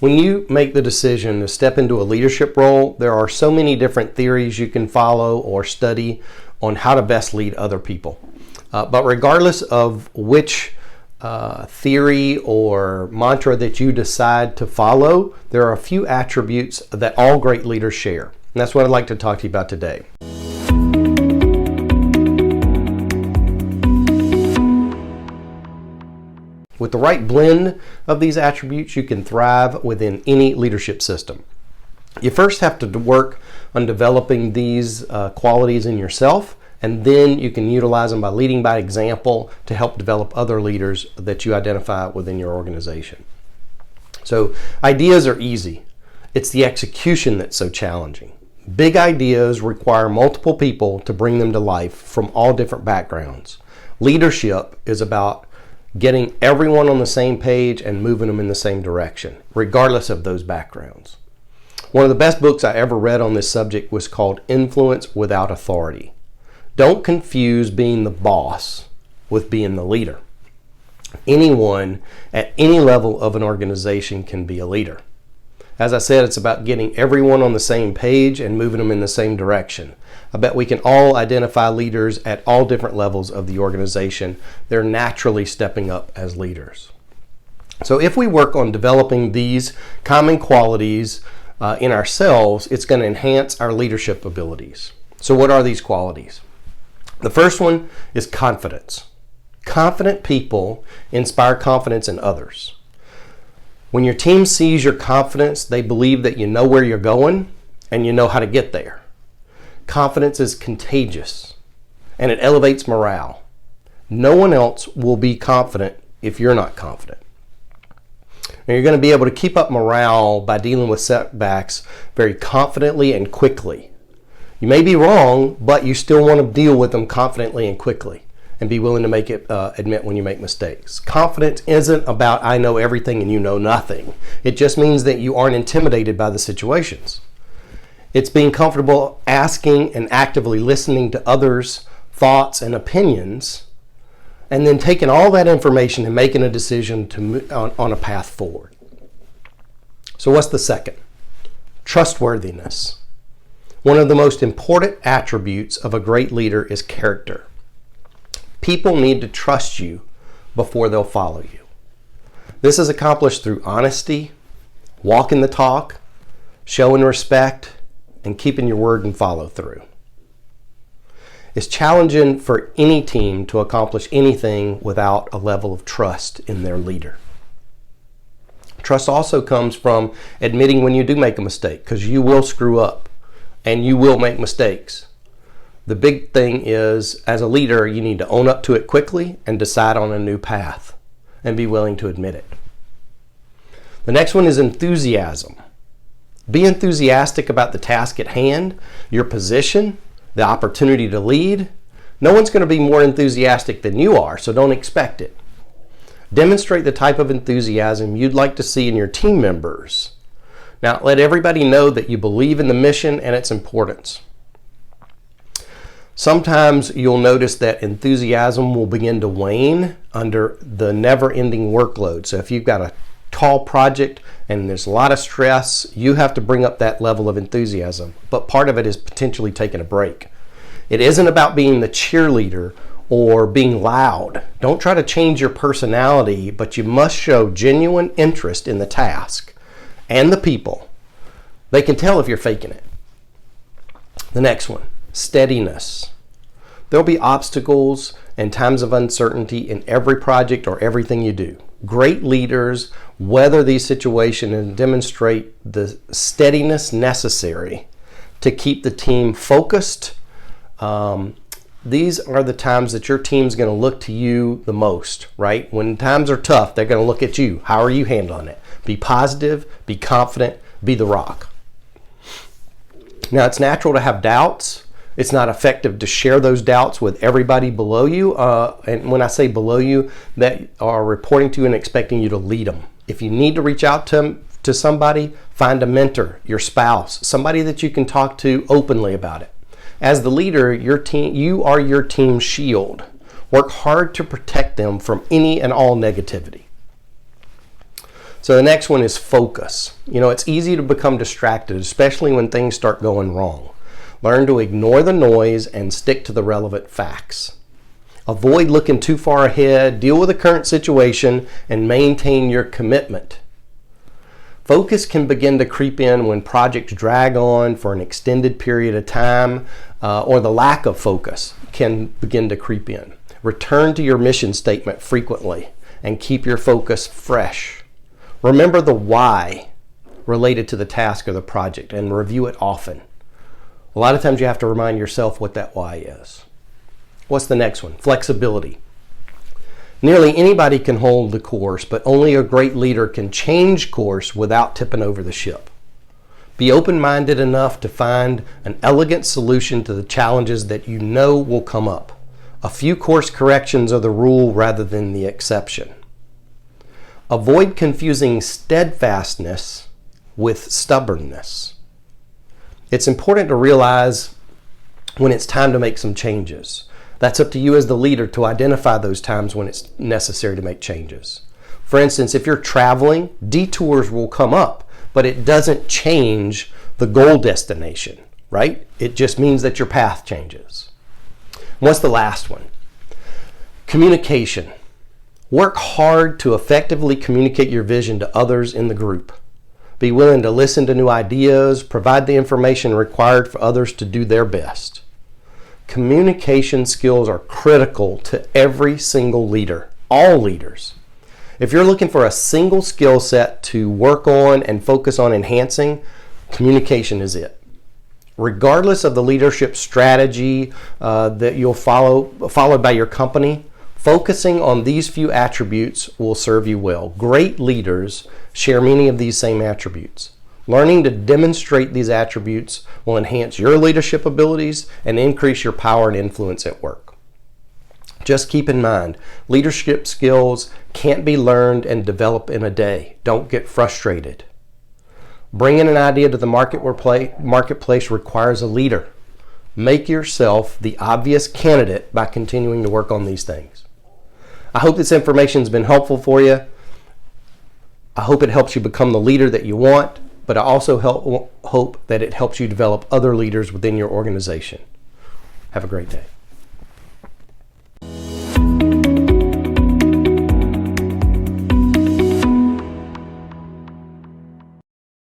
When you make the decision to step into a leadership role, there are so many different theories you can follow or study on how to best lead other people. But regardless of which theory or mantra that you decide to follow, there are a few attributes that all great leaders share. And that's what I'd like to talk to you about today. With the right blend of these attributes, you can thrive within any leadership system. You first have to work on developing these qualities in yourself, and then you can utilize them by leading by example to help develop other leaders that you identify within your organization. So ideas are easy. It's the execution that's so challenging. Big ideas require multiple people to bring them to life from all different backgrounds. Leadership is about getting everyone on the same page and moving them in the same direction, regardless of those backgrounds. One of the best books I ever read on this subject was called Influence Without Authority. Don't confuse being the boss with being the leader. Anyone at any level of an organization can be a leader. As I said, it's about getting everyone on the same page and moving them in the same direction. I bet we can all identify leaders at all different levels of the organization. They're naturally stepping up as leaders. So if we work on developing these common qualities in ourselves, it's going to enhance our leadership abilities. So what are these qualities? The first one is confidence. Confident people inspire confidence in others. When your team sees your confidence, they believe that you know where you're going and you know how to get there. Confidence is contagious and it elevates morale. No one else will be confident if you're not confident. And you're going to be able to keep up morale by dealing with setbacks very confidently and quickly. You may be wrong, but you still want to deal with them confidently and quickly and be willing to admit when you make mistakes. Confidence isn't about I know everything and you know nothing. It just means that you aren't intimidated by the situations. It's being comfortable asking and actively listening to others' thoughts and opinions, and then taking all that information and making a decision to move on a path forward. So what's the second? Trustworthiness. One of the most important attributes of a great leader is character. People need to trust you before they'll follow you. This is accomplished through honesty, walking the talk, showing respect, and keeping your word and follow through. It's challenging for any team to accomplish anything without a level of trust in their leader. Trust also comes from admitting when you do make a mistake, because you will screw up and you will make mistakes. The big thing is, as a leader, you need to own up to it quickly and decide on a new path and be willing to admit it. The next one is enthusiasm. Be enthusiastic about the task at hand, your position, the opportunity to lead. No one's going to be more enthusiastic than you are, so don't expect it. Demonstrate the type of enthusiasm you'd like to see in your team members. Now, let everybody know that you believe in the mission and its importance. Sometimes you'll notice that enthusiasm will begin to wane under the never-ending workload. So if you've got a tall project and there's a lot of stress, you have to bring up that level of enthusiasm. But part of it is potentially taking a break. It isn't about being the cheerleader or being loud. Don't try to change your personality, but you must show genuine interest in the task and the people. They can tell if you're faking it. The next one, steadiness. There'll be obstacles and times of uncertainty in every project or everything you do. Great leaders weather these situations and demonstrate the steadiness necessary to keep the team focused. These are the times that your team's going to look to you the most, right? When times are tough, they're going to look at you. How are you handling it? Be positive, be confident, be the rock. Now, it's natural to have doubts. It's not effective to share those doubts with everybody below you. And when I say below you, that are reporting to you and expecting you to lead them. If you need to reach out to somebody, find a mentor, your spouse, somebody that you can talk to openly about it. As the leader, you are your team's shield. Work hard to protect them from any and all negativity. So the next one is focus. It's easy to become distracted, especially when things start going wrong. Learn to ignore the noise and stick to the relevant facts. Avoid looking too far ahead, deal with the current situation, and maintain your commitment. Focus can begin to creep in when projects drag on for an extended period of time, or the lack of focus can begin to creep in. Return to your mission statement frequently and keep your focus fresh. Remember the why related to the task or the project and review it often. A lot of times you have to remind yourself what that why is. What's the next one? Flexibility. Nearly anybody can hold the course, but only a great leader can change course without tipping over the ship. Be open-minded enough to find an elegant solution to the challenges that you know will come up. A few course corrections are the rule rather than the exception. Avoid confusing steadfastness with stubbornness. It's important to realize when it's time to make some changes. That's up to you as the leader to identify those times when it's necessary to make changes. For instance, if you're traveling, detours will come up, but it doesn't change the goal destination, right? It just means that your path changes. What's the last one? Communication. Work hard to effectively communicate your vision to others in the group. Be willing to listen to new ideas, provide the information required for others to do their best. Communication skills are critical to every single leader, all leaders. If you're looking for a single skill set to work on and focus on enhancing, communication is it. Regardless of the leadership strategy that you'll followed by your company, focusing on these few attributes will serve you well. Great leaders share many of these same attributes. Learning to demonstrate these attributes will enhance your leadership abilities and increase your power and influence at work. Just keep in mind, leadership skills can't be learned and developed in a day. Don't get frustrated. Bringing an idea to the marketplace requires a leader. Make yourself the obvious candidate by continuing to work on these things. I hope this information has been helpful for you. I hope it helps you become the leader that you want, but I also hope that it helps you develop other leaders within your organization. Have a great day.